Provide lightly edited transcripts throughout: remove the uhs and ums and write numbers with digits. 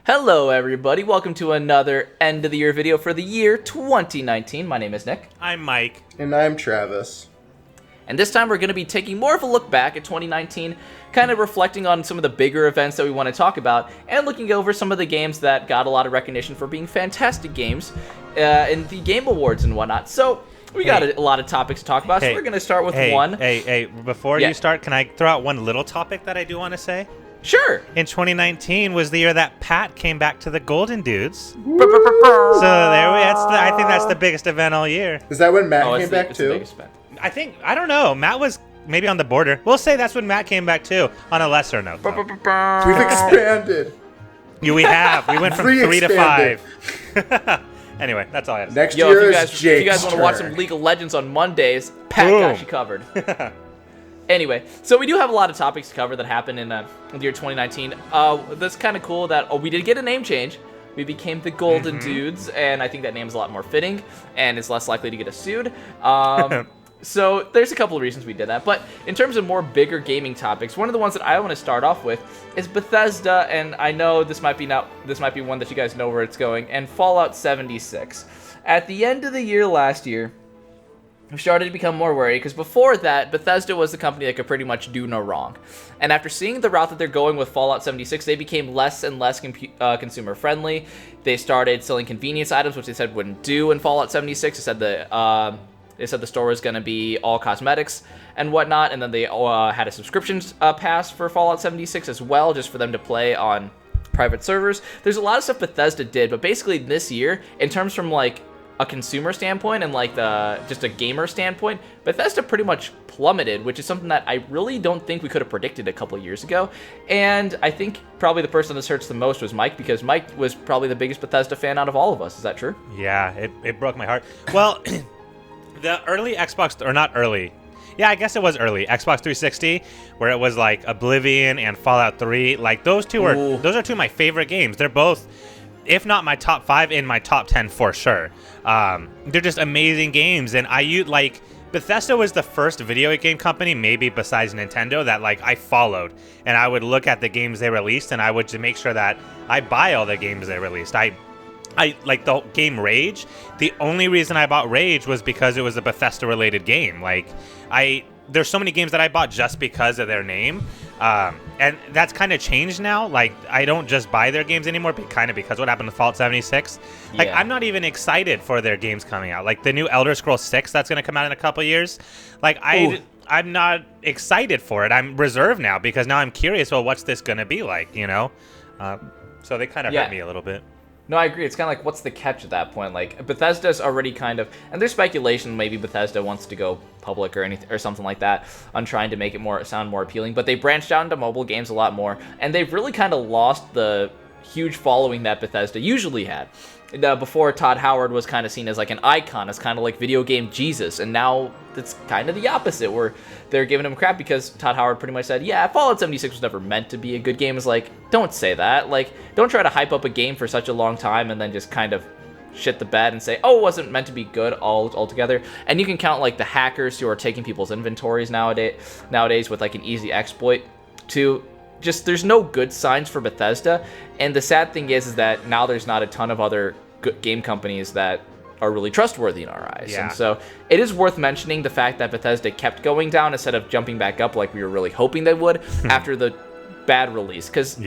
Hello everybody, welcome to another end of the year video for the year 2019. My name is Nick. I'm Mike. And I'm Travis. And this time we're going to be taking more of a look back at 2019, kind of reflecting on some of the bigger events that we want to talk about, and looking over some of the games that got a lot of recognition for being fantastic games in the Game Awards and whatnot. So we got a lot of topics to talk about, so we're going to start with one. Before you start, can I throw out one little topic that I do want to say? Sure. In 2019 was the year that Pat came back to the GoldenDudez. So I think that's the biggest event all year. Is that when Matt came back too? I don't know. Matt was maybe on the border. We'll say that's when Matt came back too, on a lesser note. We've expanded. We have. We went from 3 to 5. Anyway, that's all I have to say. Next year is Jake's if you guys want to watch some League of Legends on Mondays, Pat got you covered. Anyway, so we do have a lot of topics to cover that happened in the year 2019. That's kind of cool that we did get a name change. We became the GoldenDudez, and I think that name is a lot more fitting, and is less likely to get us sued. So there's a couple of reasons we did that. But in terms of more bigger gaming topics, one of the ones that I want to start off with is Bethesda, and I know this might be one that you guys know where it's going, and Fallout 76. At the end of the year last year, we started to become more worried, because before that, Bethesda was the company that could pretty much do no wrong. And after seeing the route that they're going with Fallout 76, they became less and less consumer-friendly. They started selling convenience items, which they said wouldn't do in Fallout 76. They said the store was going to be all cosmetics and whatnot, and then they had a subscription pass for Fallout 76 as well, just for them to play on private servers. There's a lot of stuff Bethesda did, but basically this year, in terms from like a consumer standpoint and like just a gamer standpoint, Bethesda pretty much plummeted, which is something that I really don't think we could have predicted a couple of years ago. And I think probably the person this hurts the most was Mike, because Mike was probably the biggest Bethesda fan out of all of us. Is that true? Yeah, it broke my heart. Well, the early Xbox, or not early, yeah, I guess it was early Xbox 360, where it was like Oblivion and Fallout 3. Like those are two of my favorite games. They're both, if not my top 5, in my top 10 for sure. They're just amazing games, and Bethesda was the first video game company, maybe besides Nintendo, that like I followed, and I would look at the games they released, and I would just make sure that I buy all the games they released. I like the game Rage. The only reason I bought Rage was because it was a Bethesda related game. There's so many games that I bought just because of their name. And that's kind of changed now. Like, I don't just buy their games anymore, but kind of because what happened to Fallout 76. Like, yeah. I'm not even excited for their games coming out. Like, the new Elder Scrolls 6 that's going to come out in a couple years. Like, I'm not excited for it. I'm reserved now because now I'm curious, well, what's this going to be like, you know? So they kind of hurt me a little bit. No, I agree. It's kind of like, what's the catch at that point? Like, Bethesda's already kind of, and there's speculation maybe Bethesda wants to go public or anything or something like that on trying to make it sound more appealing. But they branched out into mobile games a lot more, and they've really kind of lost the huge following that Bethesda usually had. Before, Todd Howard was kind of seen as like an icon, as kind of like video game Jesus, and now it's kind of the opposite, where they're giving him crap because Todd Howard pretty much said, yeah, Fallout 76 was never meant to be a good game. It's like, don't say that. Like, don't try to hype up a game for such a long time and then just kind of shit the bed and say, oh, it wasn't meant to be good altogether. And you can count like the hackers who are taking people's inventories nowadays with like an easy exploit to just, there's no good signs for Bethesda. And the sad thing is that now there's not a ton of other good game companies that are really trustworthy in our eyes. Yeah. And so it is worth mentioning the fact that Bethesda kept going down instead of jumping back up like we were really hoping they would after the bad release. Because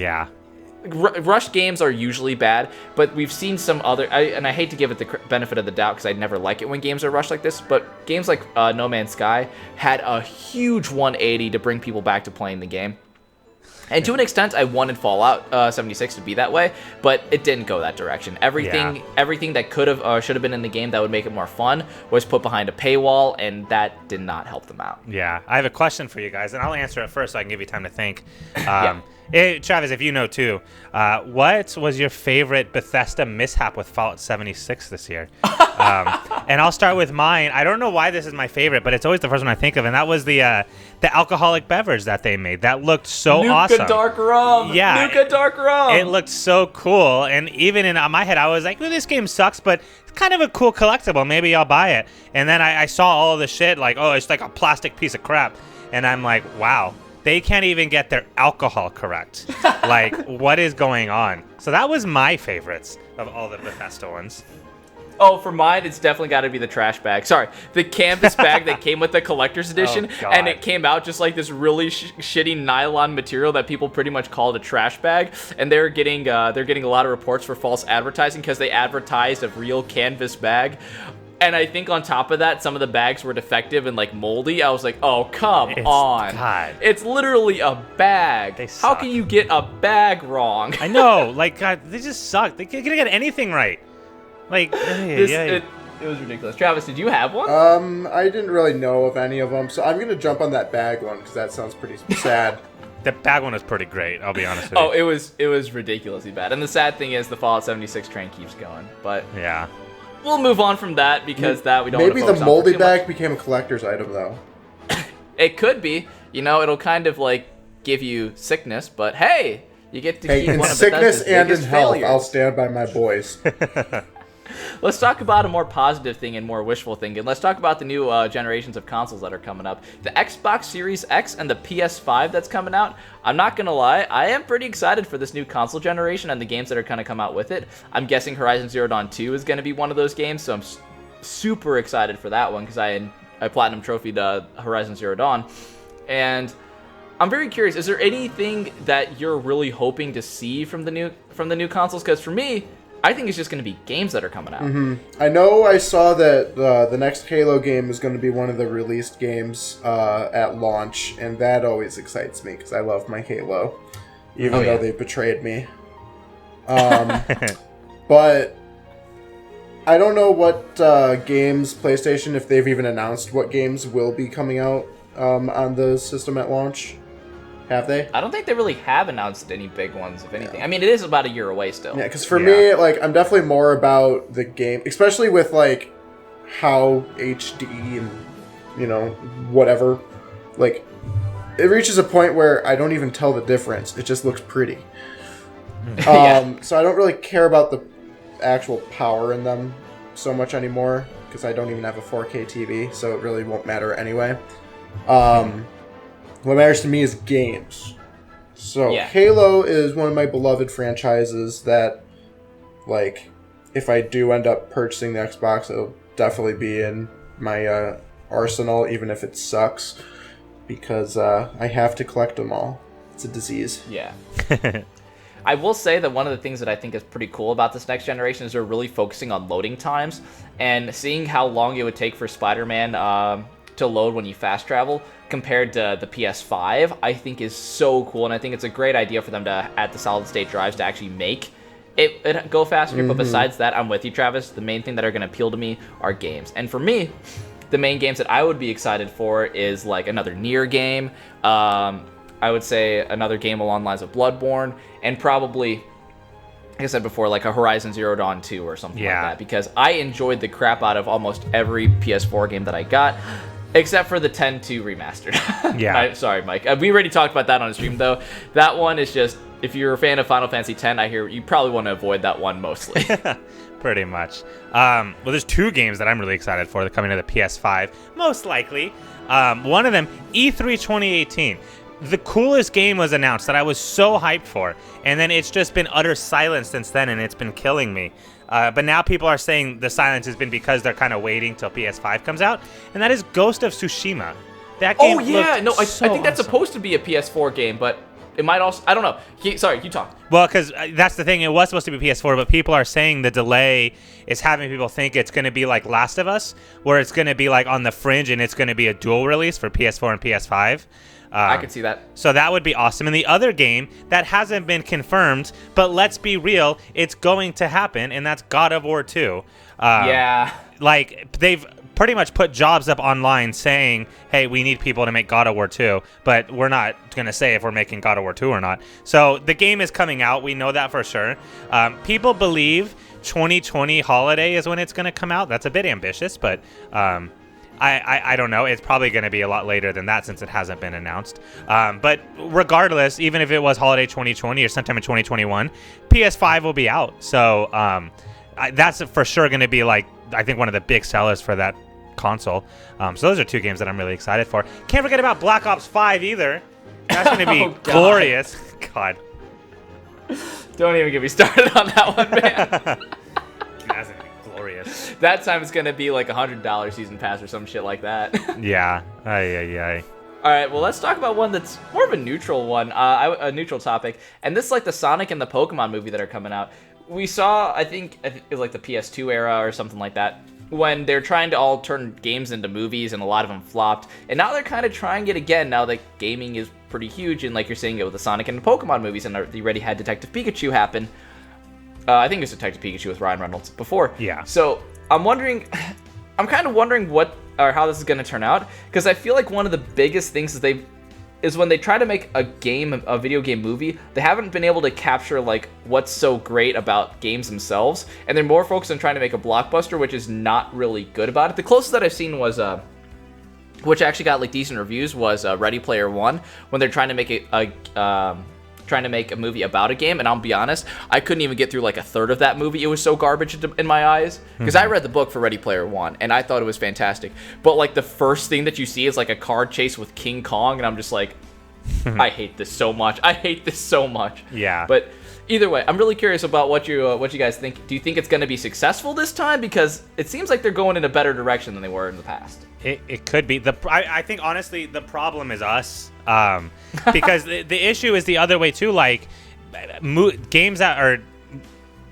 rush games are usually bad, but we've seen some other, and I hate to give it the benefit of the doubt because I never like it when games are rushed like this, but games like No Man's Sky had a huge 180 to bring people back to playing the game. And to an extent, I wanted Fallout 76 to be that way, but it didn't go that direction. Everything that could have should have been in the game that would make it more fun was put behind a paywall, and that did not help them out. Yeah, I have a question for you guys, and I'll answer it first so I can give you time to think. Travis, if you know too, what was your favorite Bethesda mishap with Fallout 76 this year? And I'll start with mine. I don't know why this is my favorite, but it's always the first one I think of, and that was the alcoholic beverage that they made. That looked so awesome. Nuka Dark Rum. Yeah, Nuka Dark Rum. It looked so cool, and even in my head, I was like, well, this game sucks, but it's kind of a cool collectible. Maybe I'll buy it. And then I saw all the shit, like, oh, it's like a plastic piece of crap. And I'm like, wow, they can't even get their alcohol correct. Like, what is going on? So that was my favorites of all the Bethesda ones. Oh, for mine, it's definitely got to be the trash bag. Sorry, the canvas bag that came with the collector's edition, and it came out just like this really shitty nylon material that people pretty much called a trash bag. And they're getting a lot of reports for false advertising because they advertised a real canvas bag. And I think on top of that, some of the bags were defective and like moldy. I was like, oh, come on. God. It's literally a bag. They How suck. can you get a bag wrong? I know, like, God, they just suck. They can't get anything right. Like, It was ridiculous. Travis, did you have one? I didn't really know of any of them, so I'm gonna jump on that bag one because that sounds pretty sad. the bag one was pretty great, I'll be honest with you. Oh, it was ridiculously bad. And the sad thing is the Fallout 76 train keeps going. But Yeah. we'll move on from that because that we don't Maybe wanna the focus on moldy for too much. bag became a collector's item though. It could be. You know, it'll kind of like give you sickness, but hey, you get to Hey, keep in one of sickness Bethesda's and in biggest health, failures. I'll stand by my boys. Let's talk about a more positive thing and more wishful thinking. Let's talk about the new generations of consoles that are coming up. The Xbox Series X and the PS5 that's coming out. I'm not going to lie, I am pretty excited for this new console generation and the games that are going to come out with it. I'm guessing Horizon Zero Dawn 2 is going to be one of those games, so I'm super excited for that one because I Platinum Trophied Horizon Zero Dawn. And I'm very curious, is there anything that you're really hoping to see from the new consoles? Because for me, I think it's just going to be games that are coming out. I know I saw that the next Halo game is going to be one of the released games at launch, and that always excites me because I love my Halo, even though they betrayed me. But I don't know what games PlayStation, if they've even announced what games will be coming out on the system at launch. Have they? I don't think they really have announced any big ones, if anything. I mean, it is about a year away still. Yeah, because for me, like, I'm definitely more about the game, especially with, like, how HD and, you know, whatever, like, it reaches a point where I don't even tell the difference. It just looks pretty. So I don't really care about the actual power in them so much anymore, because I don't even have a 4K TV, so it really won't matter anyway. What matters to me is games. So Halo is one of my beloved franchises that, like, if I do end up purchasing the Xbox, it'll definitely be in my arsenal, even if it sucks, because I have to collect them all. It's a disease. Yeah. I will say that one of the things that I think is pretty cool about this next generation is they're really focusing on loading times, and seeing how long it would take for Spider-Man to load when you fast travel compared to the PS5, I think is so cool, and I think it's a great idea for them to add the solid state drives to actually make it go faster. But besides that, I'm with you, Travis. The main thing that are going to appeal to me are games, and for me, the main games that I would be excited for is like another Nier game. I would say another game along the lines of Bloodborne, and probably, like I said before, like a Horizon Zero Dawn 2 or something like that, because I enjoyed the crap out of almost every PS4 game that I got, except for the 10-2 remastered. Sorry, Mike. We already talked about that on the stream, though. That one is just, if you're a fan of Final Fantasy X, I hear you probably want to avoid that one mostly. Pretty much. Well, there's two games that I'm really excited for that are coming to the PS5, most likely. One of them, E3 2018. The coolest game was announced that I was so hyped for, and then it's just been utter silence since then, and it's been killing me. But now people are saying the silence has been because they're kind of waiting till PS5 comes out, and that is Ghost of Tsushima. That game I think that's supposed to be a PS4 game, but it might also, I don't know. Sorry, you talk. Well, because that's the thing, it was supposed to be PS4, but people are saying the delay is having people think it's going to be like Last of Us, where it's going to be like on the fringe, and it's going to be a dual release for PS4 and PS5. I could see that. So that would be awesome. And the other game that hasn't been confirmed, but let's be real, it's going to happen, and that's God of War 2. Like, they've pretty much put jobs up online saying, hey, we need people to make God of War 2, but we're not going to say if we're making God of War 2 or not. So the game is coming out. We know that for sure. People believe 2020 holiday is when it's going to come out. That's a bit ambitious, but I don't know. It's probably going to be a lot later than that since it hasn't been announced. But regardless, even if it was holiday 2020 or sometime in 2021, PS5 will be out. So that's for sure going to be, like, I think one of the big sellers for that console. So those are two games that I'm really excited for. Can't forget about Black Ops 5 either. That's going to be God. glorious. God. Don't even get me started on that one, man. That's going to be glorious. That time it's going to be like $100 season pass or some shit like that. Yeah. Ay. All right, well, let's talk about one that's more of a neutral one, a neutral topic. And this is like the Sonic and the Pokemon movie that are coming out. We saw, I think it was like the PS2 era or something like that, when they're trying to all turn games into movies, and a lot of them flopped. And now they're kind of trying it again, now that gaming is pretty huge, and like you're saying it with the Sonic and the Pokemon movies, and they already had Detective Pikachu happen. I think it was Detective Pikachu with Ryan Reynolds before. Yeah. So I'm kind of wondering what or how this is going to turn out, because I feel like one of the biggest things is when they try to make a video game movie, they haven't been able to capture like what's so great about games themselves, and they're more focused on trying to make a blockbuster, which is not really good about it. The closest that I've seen was which actually got like decent reviews, was Ready Player One, when they're trying to make a movie about a game, and I'll be honest, I couldn't even get through like a third of that movie. It was so garbage in my eyes, because I read the book for Ready Player One, and I thought it was fantastic. But like the first thing that you see is like a car chase with King Kong, and I'm just like, I hate this so much. Yeah. But either way, I'm really curious about what you guys think. Do you think it's going to be successful this time? Because it seems like they're going in a better direction than they were in the past. It could be. I think, honestly, the problem is us. Because the issue is the other way, too. Like, games that are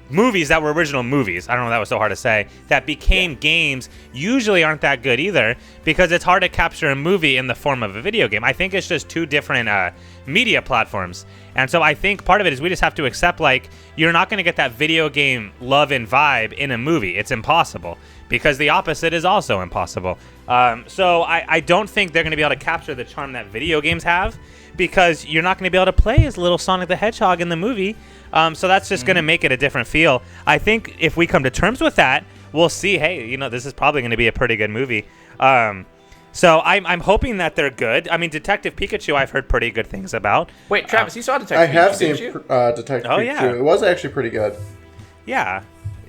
movies that were original movies, I don't know, that was so hard to say, that became games usually aren't that good either, because it's hard to capture a movie in the form of a video game. I think it's just two different media platforms. And so I think part of it is we just have to accept, like, you're not going to get that video game love and vibe in a movie. It's impossible, because the opposite is also impossible. So I don't think they're going to be able to capture the charm that video games have, because you're not going to be able to play as little Sonic the Hedgehog in the movie. So that's just going to make it a different feel. I think if we come to terms with that, we'll see, hey, this is probably going to be a pretty good movie. So I'm hoping that they're good. I mean, Detective Pikachu, I've heard pretty good things about. Wait, Travis, you saw Detective Pikachu, I have seen didn't Detective Pikachu. Yeah. It was actually pretty good. Yeah.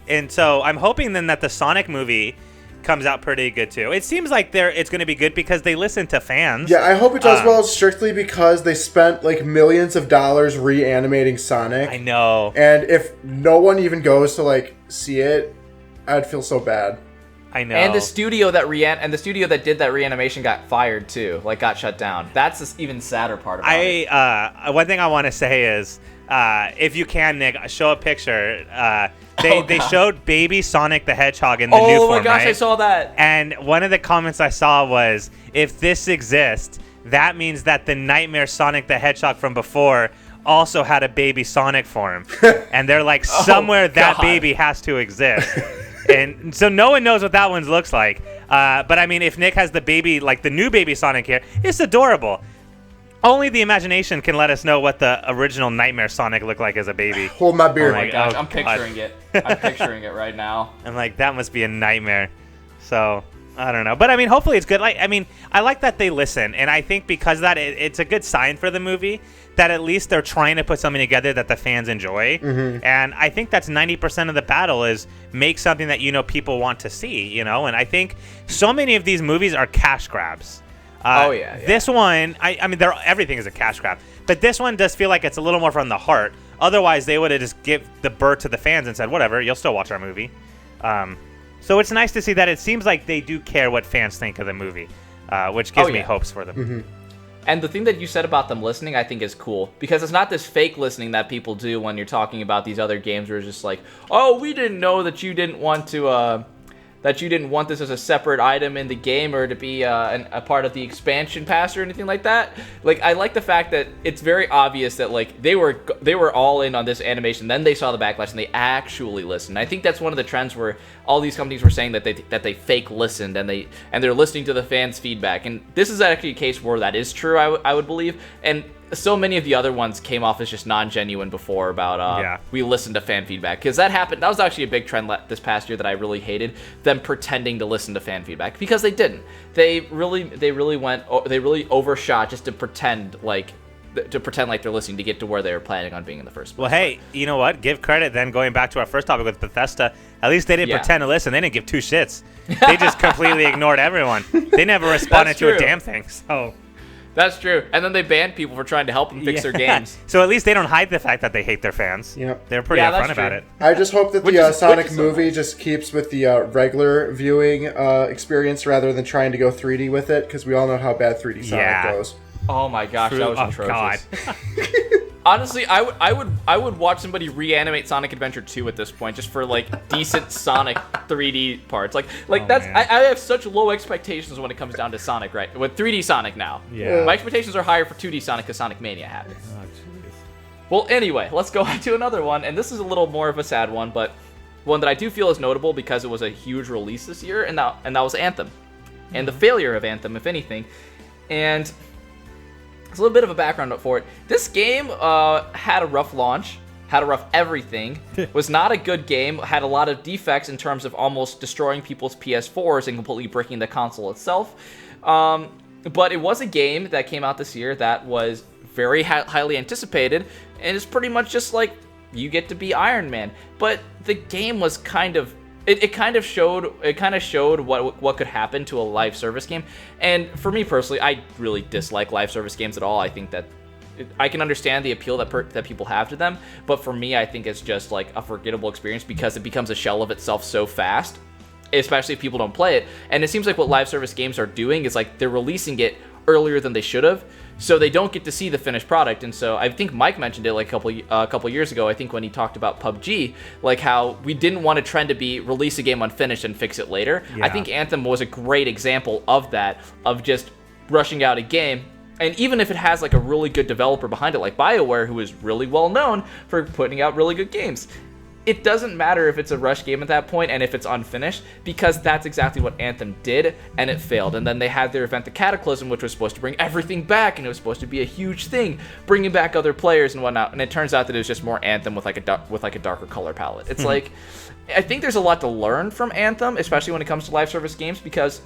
And so I'm hoping then that the Sonic movie comes out pretty good too. It seems like it's going to be good because they listen to fans. Yeah, I hope it does well, strictly because they spent like millions of dollars reanimating Sonic. I know. And if no one even goes to like see it, I'd feel so bad. I know. And the studio that did that reanimation got fired too, like got shut down. That's the even sadder part about it. One thing I want to say is, if you can, Nick, show a picture. They showed baby Sonic the Hedgehog in the new form, Oh my gosh, right? I saw that. And one of the comments I saw was, if this exists, that means that the Nightmare Sonic the Hedgehog from before also had a baby Sonic form. And they're like, somewhere that baby has to exist. And so no one knows what that one looks like. But I mean, if Nick has the baby, like the new baby Sonic here, it's adorable. Only the imagination can let us know what the original Nightmare Sonic looked like as a baby. Hold my beer. Oh my gosh, oh I'm picturing it. I'm picturing it right now. I'm like, that must be a nightmare. So, I don't know. But I mean, hopefully it's good. Like, I mean, I like that they listen. And I think because of that, it's a good sign for the movie that at least they're trying to put something together that the fans enjoy. Mm-hmm. And I think that's 90% of the battle, is make something that, people want to see, And I think so many of these movies are cash grabs. This one, I mean, everything is a cash grab, but this one does feel like it's a little more from the heart. Otherwise, they would have just give the bird to the fans and said, whatever, you'll still watch our movie. So it's nice to see that it seems like they do care what fans think of the movie, which gives me hopes for them. Mm-hmm. And the thing that you said about them listening, I think is cool, because it's not this fake listening that people do when you're talking about these other games where it's just like, oh, we didn't know that you didn't want to, that you didn't want this as a separate item in the game or to be a part of the expansion pass or anything like that. Like, I like the fact that it's very obvious that like they were all in on this animation. Then they saw the backlash and they actually listened. I think that's one of the trends where all these companies were saying that they fake listened and they're listening to the fans' feedback. And this is actually a case where that is true. I would believe. And so many of the other ones came off as just non-genuine before about we listened to fan feedback, because that happened. That was actually a big trend this past year that I really hated, them pretending to listen to fan feedback, because they didn't. They really overshot just to pretend like they're listening to get to where they were planning on being in the first place. Well, hey, you know what? Give credit then, going back to our first topic with Bethesda. At least they didn't pretend to listen. They didn't give two shits. They just completely ignored everyone. They never responded to a damn thing. So. That's true. And then they banned people for trying to help them fix their games. So at least they don't hide the fact that they hate their fans. Yep. They're pretty upfront about it. I just hope that the Sonic movie just keeps with the regular viewing experience rather than trying to go 3D with it, because we all know how bad 3D Sonic goes. Oh my gosh, that was atrocious. God. Honestly, I would watch somebody reanimate Sonic Adventure 2 at this point, just for like decent Sonic 3D parts. Like that's I have such low expectations when it comes down to Sonic, right? With 3D Sonic now. Yeah. My expectations are higher for 2D Sonic because Sonic Mania happened. Oh, jeez. Well, anyway, let's go on to another one, and this is a little more of a sad one, but one that I do feel is notable because it was a huge release this year, and that was Anthem, and the failure of Anthem, if anything, and. It's a little bit of a background for it. This game had a rough launch, had a rough everything, was not a good game, had a lot of defects in terms of almost destroying people's PS4s and completely breaking the console itself. But it was a game that came out this year that was very highly anticipated, and it's pretty much just like, you get to be Iron Man. But the game was kind of... It kind of showed what could happen to a live service game, and for me personally, I really dislike live service games at all. I think that I can understand the appeal that people have to them, but for me, I think it's just like a forgettable experience because it becomes a shell of itself so fast, especially if people don't play it. And it seems like what live service games are doing is like they're releasing it earlier than they should have, so they don't get to see the finished product. And so I think Mike mentioned it like a couple years ago, I think when he talked about PUBG, like how we didn't want a trend to be release a game unfinished and fix it later. Yeah. I think Anthem was a great example of that, of just rushing out a game. And even if it has like a really good developer behind it, like BioWare, who is really well known for putting out really good games, it doesn't matter if it's a rush game at that point and if it's unfinished, because that's exactly what Anthem did, and it failed. And then they had their event, The Cataclysm, which was supposed to bring everything back, and it was supposed to be a huge thing, bringing back other players and whatnot. And it turns out that it was just more Anthem with like a darker color palette. It's like, I think there's a lot to learn from Anthem, especially when it comes to live service games, because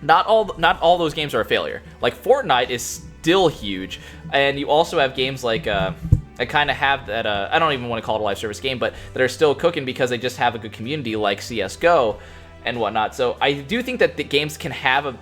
not all those games are a failure. Like Fortnite is still huge, and you also have games like I kind of have that, I don't even want to call it a live service game, but that are still cooking because they just have a good community like CSGO and whatnot. So I do think that the games can have a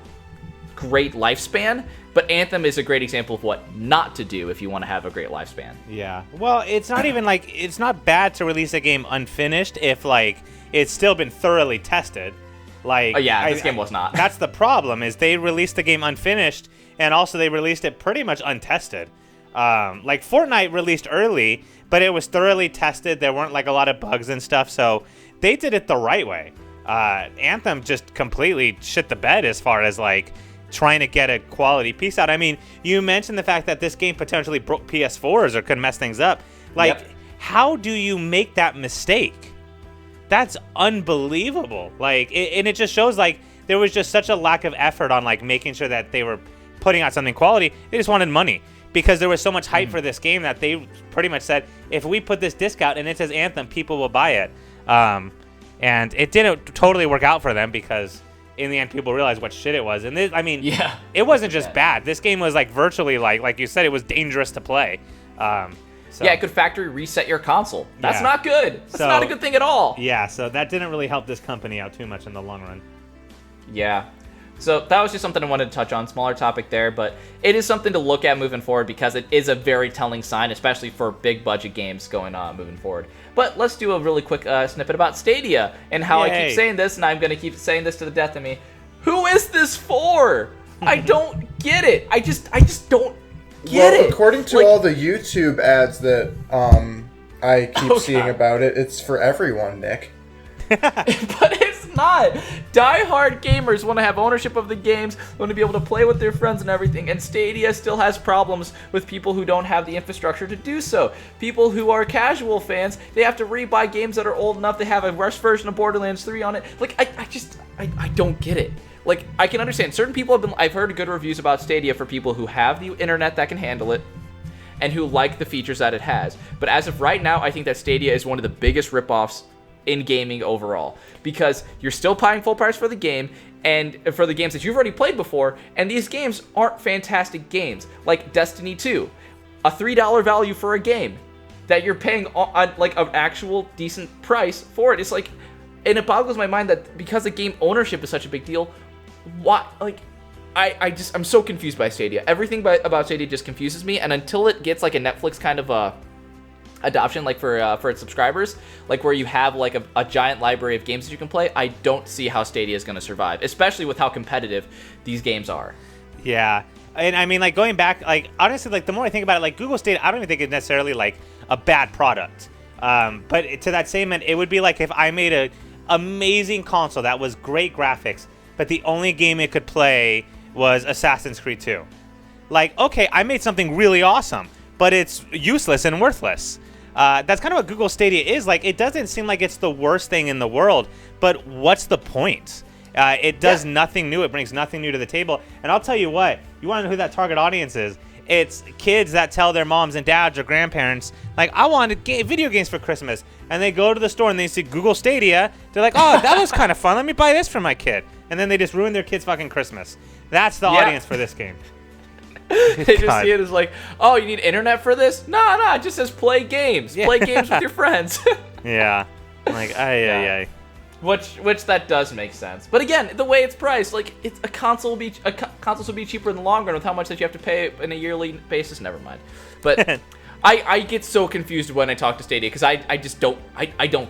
great lifespan, but Anthem is a great example of what not to do if you want to have a great lifespan. Yeah. Well, it's not even like, it's not bad to release a game unfinished if like it's still been thoroughly tested. Like, this game was not. That's the problem, is they released the game unfinished, and also they released it pretty much untested. Like Fortnite released early, but it was thoroughly tested. There weren't like a lot of bugs and stuff, so they did it the right way. Anthem just completely shit the bed as far as like trying to get a quality piece out. I mean, you mentioned the fact that this game potentially broke PS4s or could mess things up. Like, how do you make that mistake? That's unbelievable. Like, and it just shows like there was just such a lack of effort on like making sure that they were putting out something quality. They just wanted money. Because there was so much hype for this game that they pretty much said, if we put this disc out and it says Anthem, people will buy it. And it didn't totally work out for them because in the end, people realized what shit it was. And this, I mean, it wasn't just bad. This game was like virtually like you said, it was dangerous to play. So. Yeah, it could factory reset your console. That's not good. That's not a good thing at all. Yeah, so that didn't really help this company out too much in the long run. Yeah. So that was just something I wanted to touch on. Smaller topic there, but it is something to look at moving forward because it is a very telling sign, especially for big budget games going on moving forward. But let's do a really quick snippet about Stadia and how I keep saying this, and I'm going to keep saying this to the death of me. Who is this for? I don't get it. I just don't get it. According to all the YouTube ads that I keep seeing about it, it's for everyone, Nick. But it's not. Die-hard gamers want to have ownership of the games, want to be able to play with their friends and everything, and Stadia still has problems with people who don't have the infrastructure to do so. People who are casual fans, they have to rebuy games that are old enough, they have a rush version of Borderlands 3 on it. Like, I don't get it. Like, I can understand. Certain people I've heard good reviews about Stadia for people who have the internet that can handle it, and who like the features that it has. But as of right now, I think that Stadia is one of the biggest ripoffs in gaming overall, because you're still paying full price for the game and for the games that you've already played before, and these games aren't fantastic games. Like Destiny 2, a $3 value for a game that you're paying on like an actual decent price for it. It's like, and it boggles my mind that because the game ownership is such a big deal, why, like, I'm so confused by Stadia. Everything about Stadia just confuses me, and until it gets like a Netflix kind of adoption, like for its subscribers, like where you have like a giant library of games that you can play, I don't see how Stadia is going to survive, especially with how competitive these games are. Yeah. And I mean, like, going back, like, honestly, like, the more I think about it, like, Google Stadia, I don't even think it's necessarily, like, a bad product. But to that same end, it would be like if I made a amazing console that was great graphics, but the only game it could play was Assassin's Creed 2. Like, okay, I made something really awesome, but it's useless and worthless. That's kind of what Google Stadia is. Like, it doesn't seem like it's the worst thing in the world, but what's the point? It does nothing new. It brings nothing new to the table. And I'll tell you what, you want to know who that target audience is? It's kids that tell their moms and dads or grandparents, like, I wanted video games for Christmas. And they go to the store and they see Google Stadia. They're like, oh, that was kind of fun. Let me buy this for my kid. And then they just ruin their kid's fucking Christmas. That's the audience for this game. They just see it as like, oh, you need internet for this? No, it just says play games. Yeah. Play games with your friends. Yeah. Like, ay. Which that does make sense, but again, the way it's priced, like it's consoles will be cheaper in the long run with how much that you have to pay on a yearly basis. Never mind, but I get so confused when I talk to Stadia because I just don't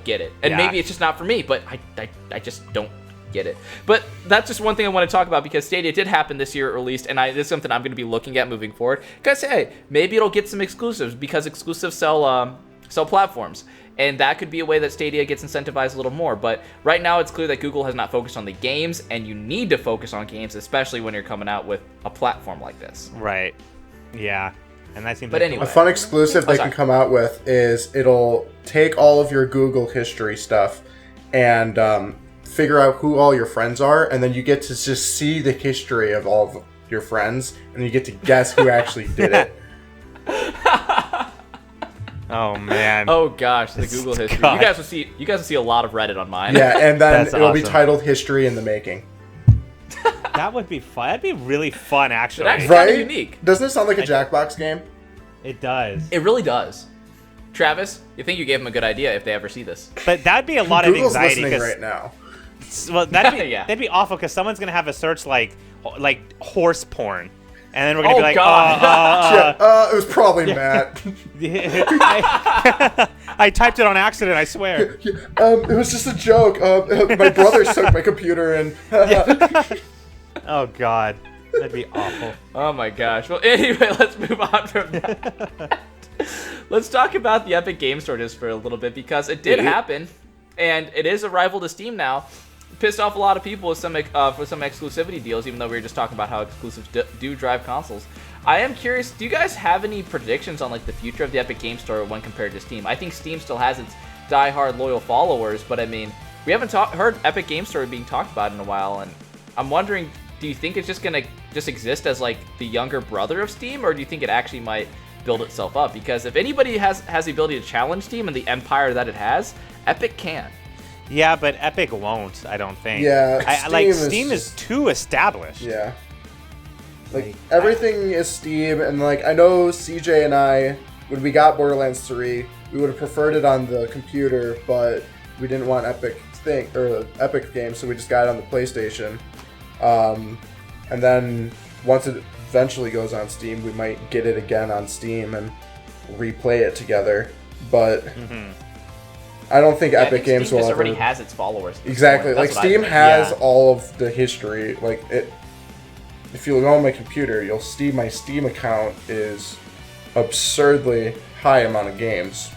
get it, and maybe it's just not for me, but I just don't get it. But that's just one thing I want to talk about because Stadia did happen this year at least, and this is something I'm going to be looking at moving forward. Because hey, maybe it'll get some exclusives because exclusives sell platforms. And that could be a way that Stadia gets incentivized a little more. But right now, it's clear that Google has not focused on the games, and you need to focus on games, especially when you're coming out with a platform like this. Right. Yeah. And that seems. But anyway, a fun exclusive they can come out with is it'll take all of your Google history stuff and figure out who all your friends are, and then you get to just see the history of all of your friends, and you get to guess who actually did it. Oh man! Oh gosh, the Google history. God. You guys will see a lot of Reddit on mine. Yeah, and then it'll be titled "History in the Making." That would be fun. That'd be really fun, actually. It's kind of unique. Doesn't it sound like a Jackbox game? It does. It really does. Travis, you think you gave them a good idea if they ever see this? But that'd be a lot of anxiety. Listening right now. Well, that'd be awful because someone's gonna have a search like horse porn. And then we're gonna be like, it was probably Matt. I typed it on accident, I swear. It was just a joke. My brother took my computer and. Oh God, that'd be awful. Oh my gosh. Well, anyway, let's move on from that. Let's talk about the Epic Game Store just for a little bit because it did happen, and it is a rival to Steam now. Pissed off a lot of people with some exclusivity deals, even though we were just talking about how exclusives do drive consoles. I am curious, do you guys have any predictions on like the future of the Epic Game Store when compared to Steam? I think Steam still has its die-hard loyal followers, but I mean, we haven't heard Epic Game Store being talked about in a while, and I'm wondering, do you think it's just gonna exist as like the younger brother of Steam, or do you think it actually might build itself up? Because if anybody has the ability to challenge Steam and the empire that it has, Epic can. Yeah, but Epic won't, I don't think. Yeah, Steam is too established. Yeah. Like, everything is Steam, and, like, I know CJ and I, when we got Borderlands 3, we would have preferred it on the computer, but we didn't want Epic games, so we just got it on the PlayStation. And then, once it eventually goes on Steam, we might get it again on Steam and replay it together, but... Mm-hmm. I don't think Epic Games will ever... already has its followers. Exactly. Like, Steam has all of the history. Like, if you go on my computer, you'll see my Steam account is absurdly high amount of games.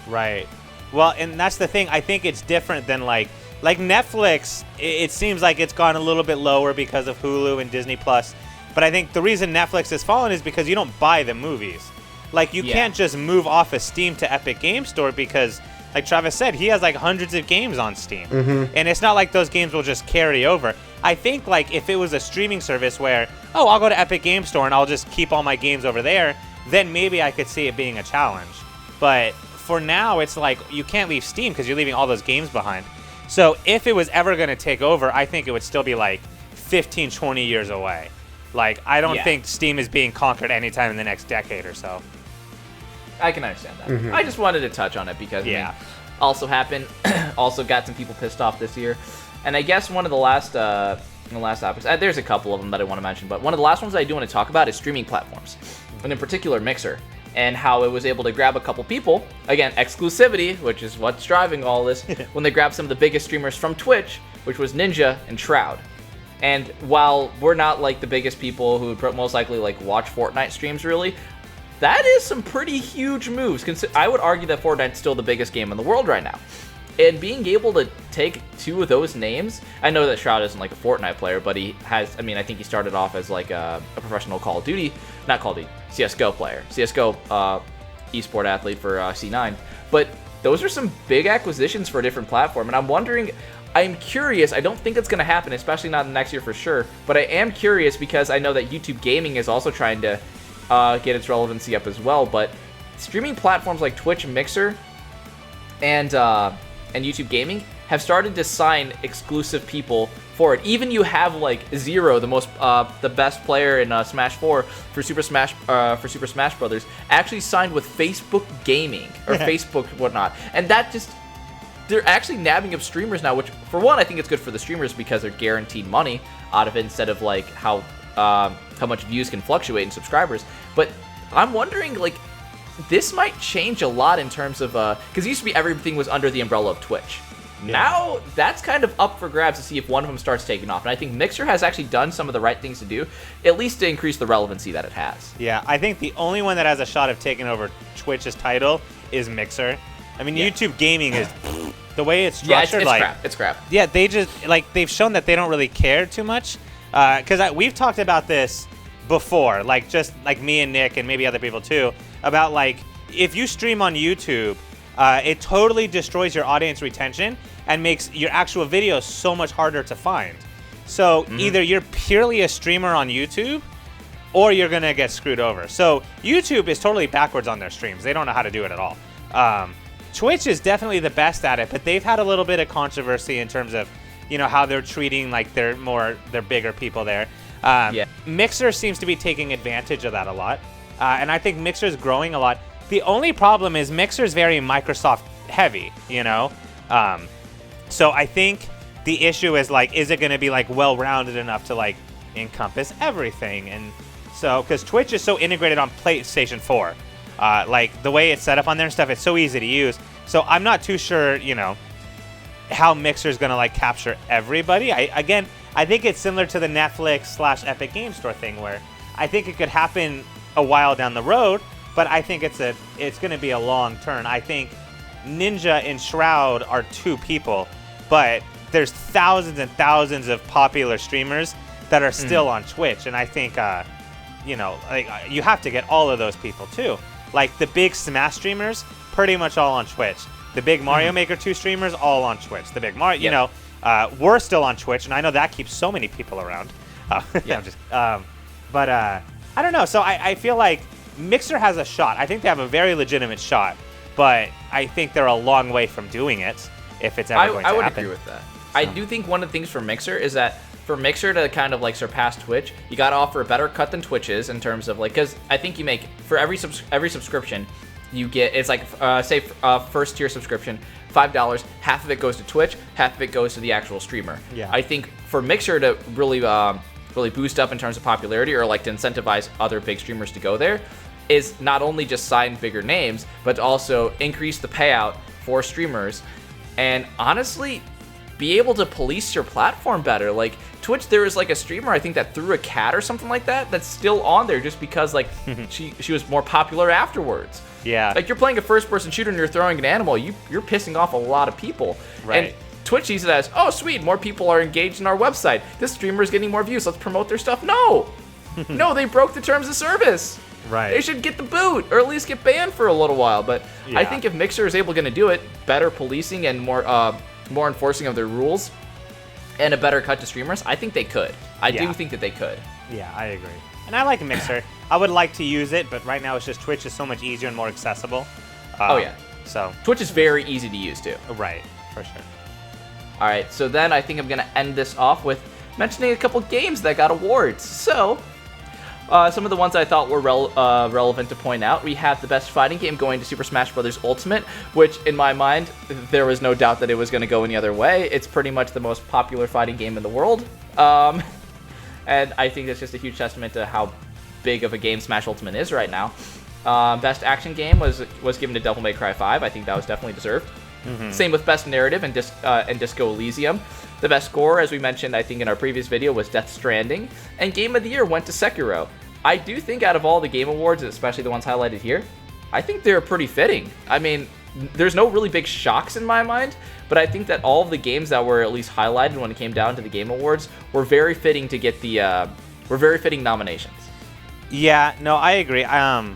Right. Well, and that's the thing. I think it's different than, like Netflix. It seems like it's gone a little bit lower because of Hulu and Disney+. But I think the reason Netflix has fallen is because you don't buy the movies. Like, you can't just move off of Steam to Epic Game Store because... Like Travis said, he has like hundreds of games on Steam. Mm-hmm. And it's not like those games will just carry over. I think like if it was a streaming service where, I'll go to Epic Game Store and I'll just keep all my games over there, then maybe I could see it being a challenge. But for now, it's like you can't leave Steam because you're leaving all those games behind. So if it was ever going to take over, I think it would still be like 15, 20 years away. Like, I don't think Steam is being conquered anytime in the next decade or so. I can understand that. Mm-hmm. I just wanted to touch on it because also happened. Also got some people pissed off this year. And I guess one of the last the last topics. There's a couple of them that I want to mention, but one of the last ones I do want to talk about is streaming platforms, and in particular Mixer, and how it was able to grab a couple people, again, exclusivity, which is what's driving all this, when they grabbed some of the biggest streamers from Twitch, which was Ninja and Shroud. And while we're not like the biggest people who would most likely like watch Fortnite streams really, that is some pretty huge moves. I would argue that Fortnite's still the biggest game in the world right now. And being able to take two of those names, I know that Shroud isn't like a Fortnite player, but he has, I mean, I think he started off as like a professional Call of Duty, not Call of Duty, CSGO player. CSGO esport athlete for C9. But those are some big acquisitions for a different platform. And I'm curious, I don't think it's going to happen, especially not next year for sure, but I am curious because I know that YouTube Gaming is also trying to get its relevancy up as well. But streaming platforms like Twitch and Mixer and YouTube Gaming have started to sign exclusive people for it. Even you have like Zero, the best player in Smash 4 for Super Smash Brothers, actually signed with Facebook Gaming or Facebook whatnot, and that just they're actually nabbing up streamers now. Which for one, I think it's good for the streamers because they're guaranteed money out of it instead of like how much views can fluctuate in subscribers. But I'm wondering like, this might change a lot in terms of because it used to be everything was under the umbrella of Twitch. Yeah. Now that's kind of up for grabs to see if one of them starts taking off, and I think Mixer has actually done some of the right things to do, at least to increase the relevancy that it has. Yeah, I think the only one that has a shot of taking over Twitch's title is Mixer. I mean, YouTube Gaming is the way it's structured. Yeah, it's crap. Yeah, they just like they've shown that they don't really care too much. Because we've talked about this before, like just like me and Nick and maybe other people too, about like if you stream on YouTube, it totally destroys your audience retention and makes your actual videos so much harder to find. So either you're purely a streamer on YouTube, or you're gonna get screwed over. So YouTube is totally backwards on their streams. They don't know how to do it at all. Twitch is definitely the best at it, but they've had a little bit of controversy in terms of, you know, how they're treating like they're bigger people there. Mixer seems to be taking advantage of that a lot, and I think Mixer is growing a lot. The only problem is Mixer is very Microsoft heavy, you know. So I think the issue is like, is it going to be like well-rounded enough to like encompass everything? And so because Twitch is so integrated on PlayStation 4. Like the way it's set up on there and stuff, it's so easy to use. So I'm not too sure, you know, how Mixer is gonna like capture everybody. I think it's similar to the Netflix/Epic Game Store thing, where I think it could happen a while down the road, but I think it's gonna be a long turn. I think Ninja and Shroud are two people, but there's thousands and thousands of popular streamers that are still on Twitch, and I think you know, like you have to get all of those people too. Like the big Smash streamers, pretty much all on Twitch. The big Mario Maker 2 streamers, all on Twitch. The big Mario, you know, we're still on Twitch, and I know that keeps so many people around. I don't know. So I feel like Mixer has a shot. I think they have a very legitimate shot, but I think they're a long way from doing it if it's ever going to happen. I would agree with that. So. I do think one of the things for Mixer is that for Mixer to kind of like surpass Twitch, you got to offer a better cut than Twitch is in terms of like, because I think you make for every subscription you get, it's like say first tier subscription $5, half of it goes to Twitch, half of it goes to the actual streamer. I think for Mixer to really boost up in terms of popularity, or like to incentivize other big streamers to go there, is not only just sign bigger names, but to also increase the payout for streamers, and honestly be able to police your platform better. Like Twitch, there was like a streamer I think that threw a cat or something like that that's still on there just because like she was more popular afterwards. Yeah, like you're playing a first-person shooter and you're throwing an animal, you're pissing off a lot of people. Right. And Twitch sees it as, oh sweet, more people are engaged in our website, this streamer is getting more views, let's promote their stuff. No, they broke the terms of service. Right. They should get the boot, or at least get banned for a little while. But I think if Mixer is able to do it, better policing and more enforcing of their rules, and a better cut to streamers, I think they could. I do think that they could. Yeah, I agree. And I like Mixer. I would like to use it, but right now it's just Twitch is so much easier and more accessible. So Twitch is very easy to use too. Right, for sure. All right, so then I think I'm gonna end this off with mentioning a couple games that got awards. So Some of the ones I thought were relevant to point out, we have the best fighting game going to Super Smash Bros. Ultimate, which in my mind, there was no doubt that it was going to go any other way. It's pretty much the most popular fighting game in the world. And I think that's just a huge testament to how big of a game Smash Ultimate is right now. Best action game was given to Devil May Cry 5. I think that was definitely deserved. Same with best narrative and Disco Elysium. The best score, as we mentioned, I think in our previous video, was Death Stranding. And Game of the Year went to Sekiro. I do think out of all the game awards, especially the ones highlighted here, I think they're pretty fitting. I mean, there's no really big shocks in my mind, but I think that all of the games that were at least highlighted when it came down to the game awards were very fitting to get were very fitting nominations. Yeah, no, I agree. Yeah,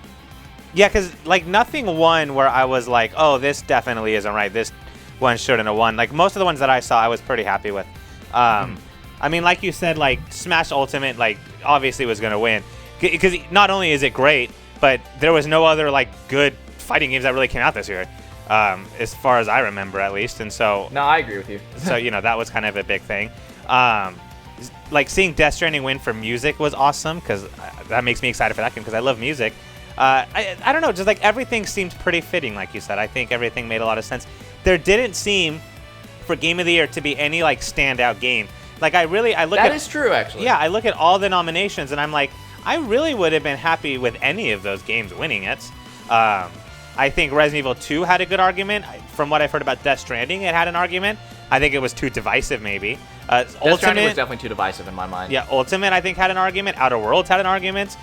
because like nothing won where I was like, oh, this definitely isn't right. This one shouldn't have won. Like most of the ones that I saw, I was pretty happy with. I mean, like you said, like Smash Ultimate, like obviously was gonna win because not only is it great, but there was no other like good fighting games that really came out this year, as far as I remember at least. And so no, I agree with you. So that was kind of a big thing. Like seeing Death Stranding win for music was awesome because that makes me excited for that game because I love music. I don't know, just like everything seemed pretty fitting, like you said. I think everything made a lot of sense. There didn't seem for Game of the Year to be any like standout game. Like I look at that is true actually. Yeah, I look at all the nominations and I'm like, I really would have been happy with any of those games winning it. I think Resident Evil 2 had a good argument. From what I've heard about Death Stranding, it had an argument. I think it was too divisive, maybe. Death Stranding was definitely too divisive in my mind. Yeah, Ultimate, I think, had an argument. Outer Worlds had an argument.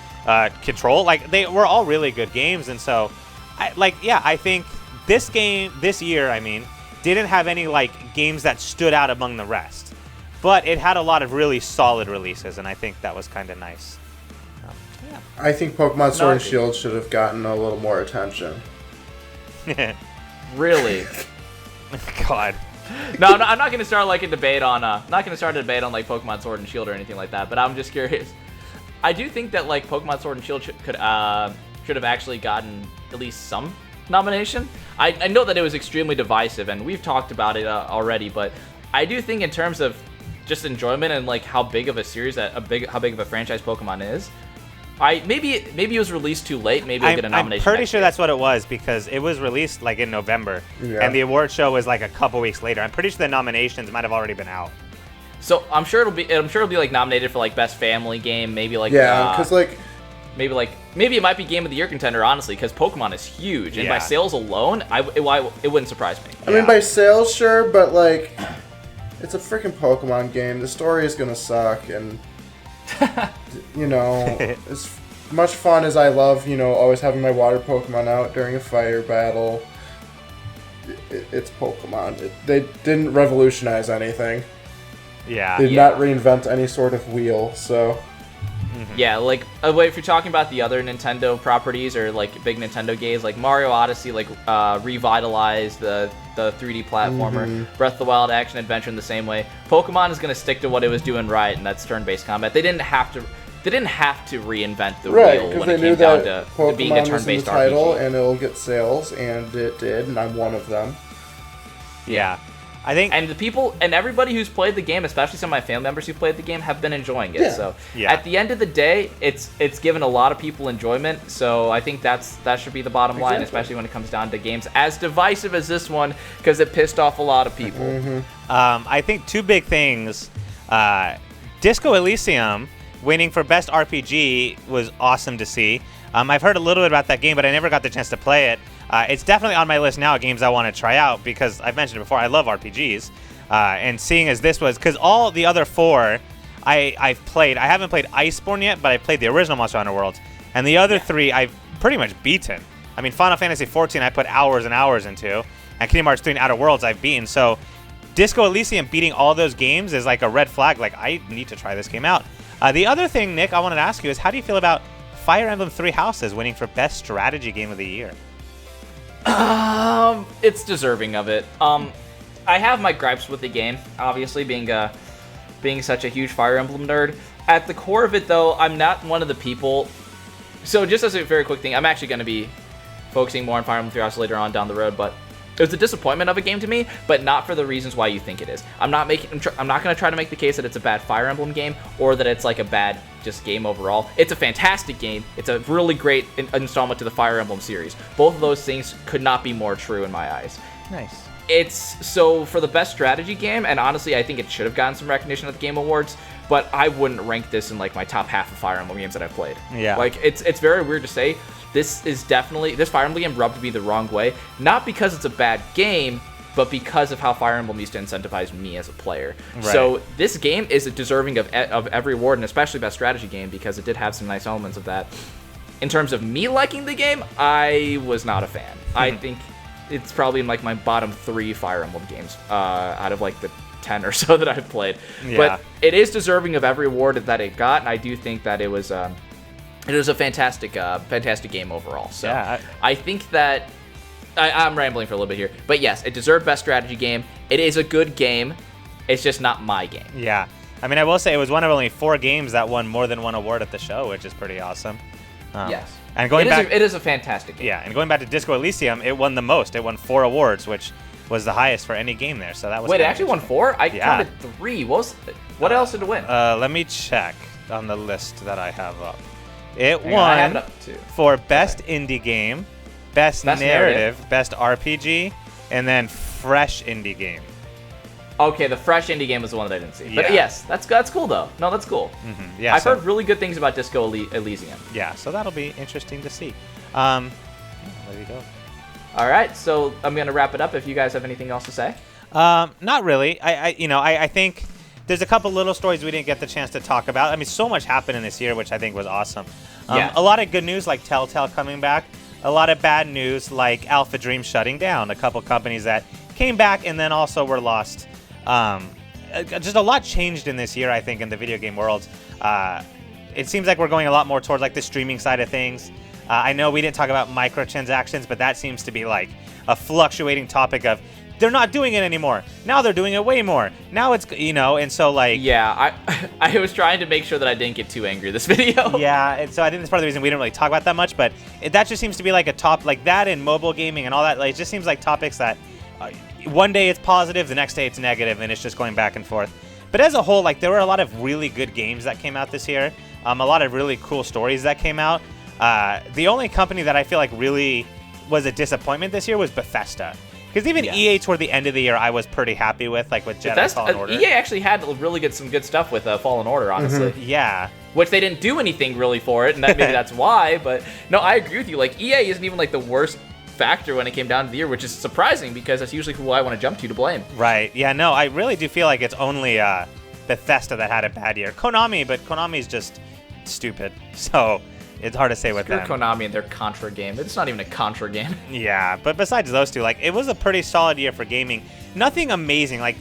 Control, like, they were all really good games. And so, I think this year, didn't have any, like, games that stood out among the rest. But it had a lot of really solid releases, and I think that was kind of nice. Yeah. I think Pokemon Sword and Shield should have gotten a little more attention. Really? God. No, I'm not gonna start like a debate on like Pokemon Sword and Shield or anything like that. But I'm just curious. I do think that like Pokemon Sword and Shield should have actually gotten at least some nomination. I know that it was extremely divisive, and we've talked about it already. But I do think in terms of just enjoyment and like how big of a series how big of a franchise Pokemon is. Maybe it was released too late. Maybe I'll get a nomination. I'm pretty sure that's what it was because it was released like in November, and the award show was like a couple weeks later. I'm pretty sure the nominations might have already been out. So I'm sure it'll be like nominated for like best family game, maybe like because maybe it might be game of the year contender honestly because Pokemon is huge and by sales alone, it wouldn't surprise me. I mean by sales, sure, but like it's a freaking Pokemon game. The story is gonna suck and. As much fun as I love, always having my water Pokemon out during a fire battle, it's Pokemon. They didn't revolutionize anything. Yeah. They did not reinvent any sort of wheel, so... Yeah, like, if you're talking about the other Nintendo properties or, like, big Nintendo games, like Mario Odyssey, like, revitalized the 3D platformer, Breath of the Wild action-adventure in the same way. Pokemon is going to stick to what it was doing right, and that's turn-based combat. They didn't have to reinvent the wheel when it came down to being a turn-based title, RPG. And it'll get sales, and it did, and I'm one of them. Yeah. I think, and the people and everybody who's played the game, especially some of my family members who played the game, have been enjoying it. So at the end of the day, it's given a lot of people enjoyment. So I think that should be the bottom line, especially when it comes down to games as divisive as this one, because it pissed off a lot of people. I think two big things: Disco Elysium winning for best RPG was awesome to see. I've heard a little bit about that game, but I never got the chance to play it. It's definitely on my list now of games I want to try out because I've mentioned it before, I love RPGs. And seeing as this was, because all the other four I've played. I haven't played Iceborne yet, but I played the original Monster Hunter World. And the other three I've pretty much beaten. I mean, Final Fantasy XIV I put hours and hours into, and Kingdom Hearts 3 and Outer Worlds I've beaten. So Disco Elysium beating all those games is like a red flag. Like, I need to try this game out. The other thing, Nick, I wanted to ask you is how do you feel about Fire Emblem Three Houses winning for Best Strategy Game of the Year? It's deserving of it. I have my gripes with the game, obviously, being such a huge Fire Emblem nerd. At the core of it, though, I'm not one of the people... So just as a very quick thing, I'm actually going to be focusing more on Fire Emblem Three Houses later on down the road, but it was a disappointment of a game to me, but not for the reasons why you think it is. I'm not going to try to make the case that it's a bad Fire Emblem game or that it's like a bad just game overall. It's a fantastic game. It's a really great installment to the Fire Emblem series. Both of those things could not be more true in my eyes. Nice. It's so for the best strategy game, and honestly, I think it should have gotten some recognition at the Game Awards, but I wouldn't rank this in like my top half of Fire Emblem games that I've played. Yeah. Like it's very weird to say. This Fire Emblem game rubbed me the wrong way, not because it's a bad game, but because of how Fire Emblem used to incentivize me as a player. Right. So this game is deserving of every award, and especially best strategy game, because it did have some nice elements of that. In terms of me liking the game, I was not a fan. I think it's probably in like my bottom 3 Fire Emblem games out of like the 10 or so that I've played. Yeah. But it is deserving of every award that it got, and I do think that it was a fantastic game overall. So Yeah, I think that I'm rambling for a little bit here, but yes, it deserved best strategy game. It is a good game. It's just not my game. Yeah. I mean, I will say it was one of only 4 games that won more than one award at the show, which is pretty awesome. Yes. And going back, it is a fantastic game. yeah, and going back to Disco Elysium, it won the most. It won 4 awards, which was the highest for any game there. So that was Wait, it kinda actually won interesting. 4? I Yeah. counted 3. What else did it win? Let me check on the list that I have up. It Hang on, I have won it up too. for best indie game, best Best narrative, best RPG, and then fresh indie game. Okay, the fresh indie game was the one that I didn't see. But Yeah. yes, that's cool though. No, that's cool. Yeah, I've so- heard really good things about Disco Elysium. Yeah, so that'll be interesting to see. There you go. All right, so I'm gonna wrap it up. If you guys have anything else to say. Not really. I think there's a couple little stories we didn't get the chance to talk about. I mean, so much happened in this year, which I think was awesome. Yeah. A lot of good news, like Telltale coming back. A lot of bad news, like Alpha Dream shutting down. A couple companies that came back and then also were lost. Just a lot changed in this year, I think, in the video game world. It seems like we're going a lot more towards like the streaming side of things. I know we didn't talk about microtransactions, but that seems to be like a fluctuating topic of they're not doing it anymore. Now they're doing it way more. Now it's, and so like... Yeah, I was trying to make sure that I didn't get too angry this video. Yeah, and so I think that's part of the reason we didn't really talk about that much, but that just seems to be like a top, like that in mobile gaming and all that, like it just seems like topics that one day it's positive, the next day it's negative, and it's just going back and forth. But as a whole, like there were a lot of really good games that came out this year, a lot of really cool stories that came out. The only company that I feel like really was a disappointment this year was Bethesda. Because even EA toward the end of the year, I was pretty happy with, like with Jedi Fallen Order. EA actually had some good stuff with Fallen Order, honestly. Yeah. Which they didn't do anything really for it, and maybe that's why. But no, I agree with you. Like EA isn't even like the worst factor when it came down to the year, which is surprising because that's usually who I want to jump to blame. Right. Yeah. No, I really do feel like it's only Bethesda that had a bad year. Konami's just stupid. So. It's hard to say with them. Screw Konami and their Contra game. It's not even a Contra game. Yeah, but besides those two, like it was a pretty solid year for gaming. Nothing amazing. Like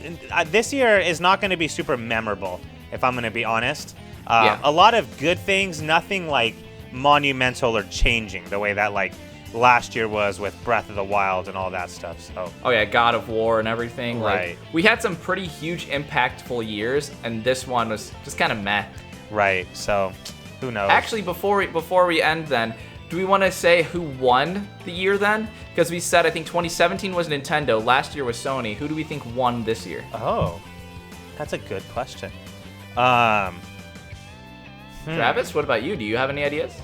this year is not going to be super memorable, if I'm going to be honest. A lot of good things, nothing like monumental or changing the way that like last year was with Breath of the Wild and all that stuff. So. Oh yeah, God of War and everything. Right. Like, we had some pretty huge, impactful years, and this one was just kind of meh. Right. So. Who knows? Actually, before we end then, do we want to say who won the year then? Because we said, I think 2017 was Nintendo, last year was Sony. Who do we think won this year? Oh, that's a good question. Travis, what about you? Do you have any ideas?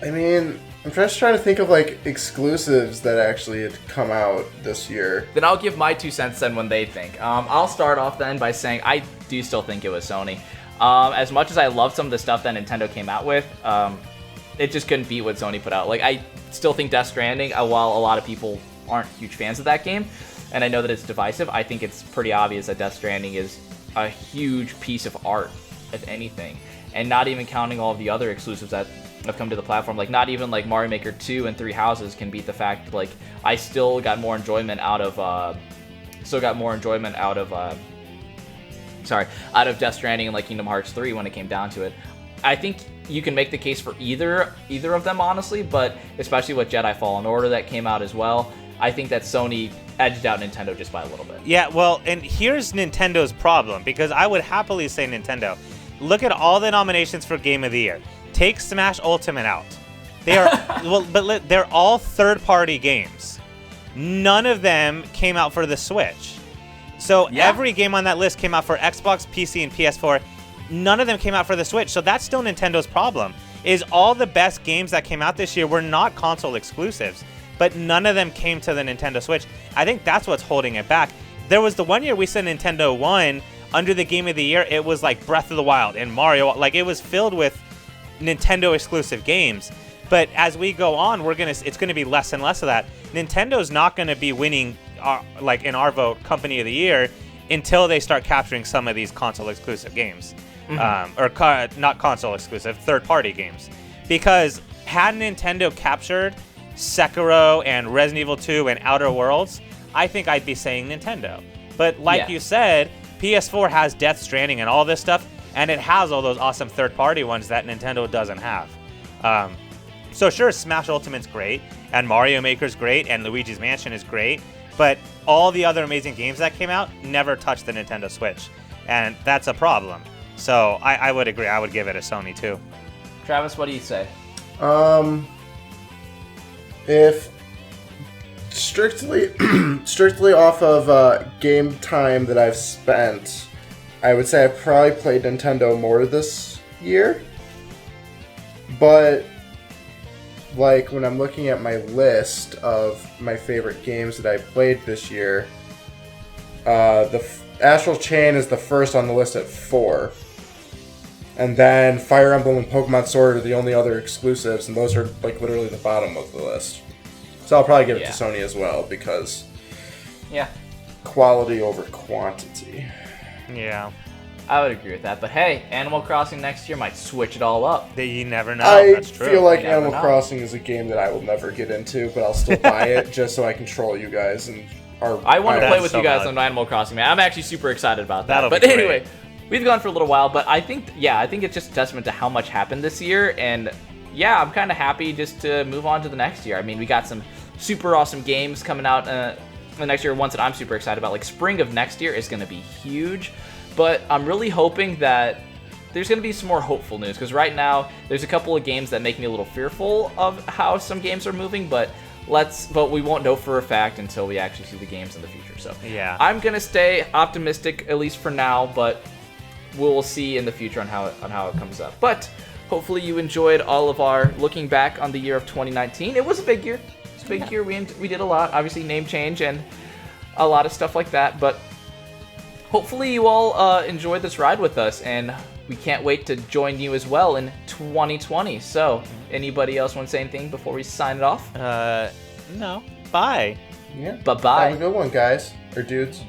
I mean, I'm just trying to think of like exclusives that actually had come out this year. Then I'll give my 2 cents then when they think. I'll start off then by saying I do still think it was Sony. As much as I love some of the stuff that Nintendo came out with, it just couldn't beat what Sony put out. Like, I still think Death Stranding, while a lot of people aren't huge fans of that game, and I know that it's divisive, I think it's pretty obvious that Death Stranding is a huge piece of art, if anything. And not even counting all of the other exclusives that have come to the platform, like not even like Mario Maker 2 and 3 Houses can beat the fact that, like, I still got more enjoyment out of Death Stranding and like Kingdom Hearts 3 when it came down to it. I think you can make the case for either of them, honestly, but especially with Jedi Fallen Order that came out as well, I think that Sony edged out Nintendo just by a little bit. Yeah, well, and here's Nintendo's problem, because I would happily say Nintendo. Look at all the nominations for Game of the Year. Take Smash Ultimate out. They are they're all third-party games. none of them came out for the Switch. So every game on that list came out for Xbox, PC, and PS4. None of them came out for the Switch. So that's still Nintendo's problem, is all the best games that came out this year were not console exclusives, but none of them came to the Nintendo Switch. I think that's what's holding it back. There was the one year we said Nintendo won, under the Game of the Year, it was like Breath of the Wild and Mario. Like, it was filled with Nintendo exclusive games. But as we go on, it's gonna be less and less of that. Nintendo's not gonna be winning, like in our vote, Company of the Year until they start capturing some of these console exclusive games, not console exclusive, third-party games. Because had Nintendo captured Sekiro and Resident Evil 2 and Outer Worlds, I think I'd be saying Nintendo. But like you said, PS4 has Death Stranding and all this stuff, and it has all those awesome third-party ones that Nintendo doesn't have. So sure, Smash Ultimate's great, and Mario Maker's great, and Luigi's Mansion is great, but all the other amazing games that came out never touched the Nintendo Switch, and that's a problem. So I would agree. I would give it a Sony too. Travis, what do you say? If strictly off of game time that I've spent, I would say I probably played Nintendo more this year. But like when I'm looking at my list of my favorite games that I played this year, Astral Chain is the first on the list at 4. And then Fire Emblem and Pokemon Sword are the only other exclusives, and those are like literally the bottom of the list. So I'll probably give it to Sony as well, because quality over quantity. Yeah. I would agree with that. But hey, Animal Crossing next year might switch it all up. You never know. That's true. I feel like Animal Crossing is a game that I will never get into, but I'll still buy it just so I can troll you guys. I want to play with so you guys valid. on Animal Crossing, man. I'm actually super excited about that. That'll But be great. anyway, we've gone for a little while, but I think it's just a testament to how much happened this year. And yeah, I'm kind of happy just to move on to the next year. I mean, we got some super awesome games coming out the next year, ones that I'm super excited about. Like spring of next year is going to be huge, but I'm really hoping that there's going to be some more hopeful news, because right now there's a couple of games that make me a little fearful of how some games are moving, but we won't know for a fact until we actually see the games in the future. So yeah, I'm going to stay optimistic at least for now, but we'll see in the future on how it comes up. But hopefully you enjoyed all of our looking back on the year of 2019. It was a big year. Big year. We did a lot, obviously name change and a lot of stuff like that, but hopefully you all enjoyed this ride with us, and we can't wait to join you as well in 2020. So anybody else want to say anything before we sign it off? No. Bye. Yeah. Bye-bye. Have a good one, guys or dudes.